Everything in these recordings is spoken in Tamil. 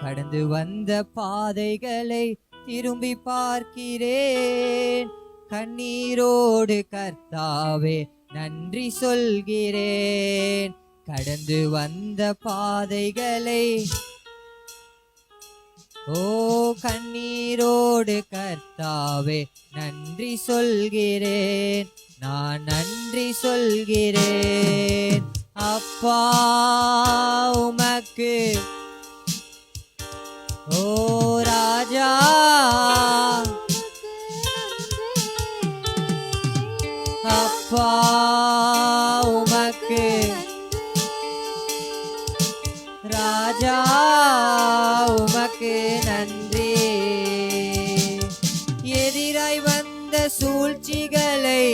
கடந்து வந்த பாதைகளை திரும்பி பார்க்கிறேன். கண்ணீரோடு கர்த்தாவே நன்றி சொல்கிறேன். கடந்து வந்த பாதைகளை கண்ணீரோடு கர்த்தாவே நன்றி சொல்கிறேன். நான் நன்றி சொல்கிறேன். அப்பா உமக்கு ராஜா அப்பா உமக்கு ராஜா உமக்கு நன்றி. எதிராய் வந்த சூழ்ச்சிகளை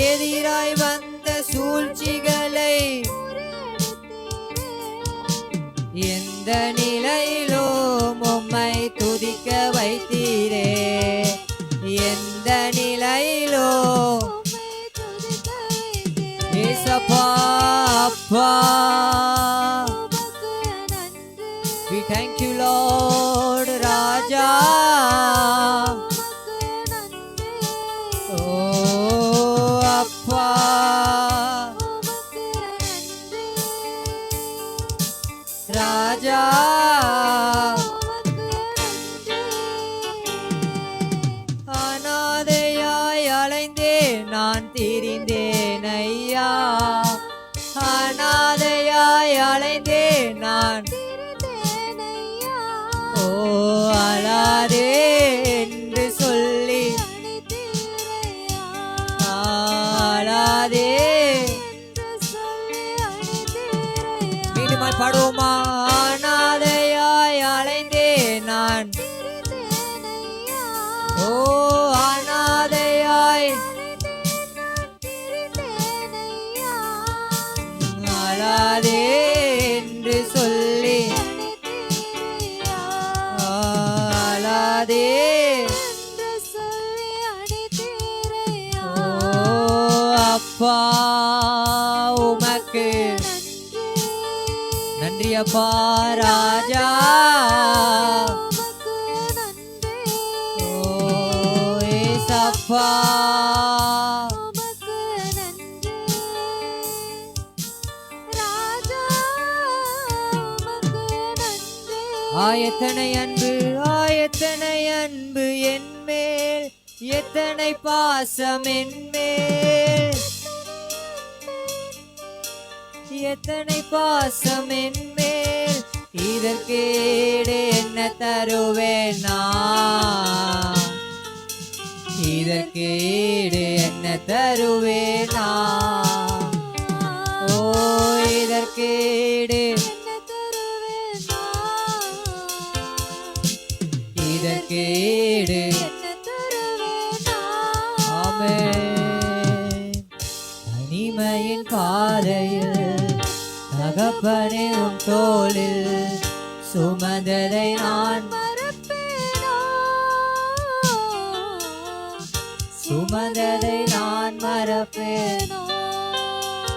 எதிராய் வந்த சூழ்ச்சிகளை எந்த நிலையிலும் உம்மை துதிக்க வைத்தீரே. எந்த நிலையிலும் ஏசப்பா அப்பா we thank you Lord ராஜா. அப்பா ராஜா அனாதையாய் அலைந்தேன் நான் திரிந்தேன் ஐயா. அனாதையாய் அலைந்தேன் நான் அழாதே என்று சொல்லி அழாதே மீண்டுமாய் பாடுவோமா? அனாதையாய் அலைந்தேன் நான் அனாதையாய் அழாதே என்று சொல்லி அழாதே அப்பா உமக்கு நன்றி அப்பா ராஜா. ஏசப்பா எத்தனை அன்பு எத்தனை அன்பு என்மேல், எத்தனை பாசம் என்மேல், எத்தனை பாசம் என்மேல். இதற்கேடு என்ன தருவேன் நான், இதற்கேடு என்ன தருவேன் நான். இதற்கேடு இதற்கேடு ஆமென். தனிமையின் பாதையில் தகப்பனே உன் தோளில் சுமந்ததை நான் சுமந்ததை நான் மறப்பேனோ.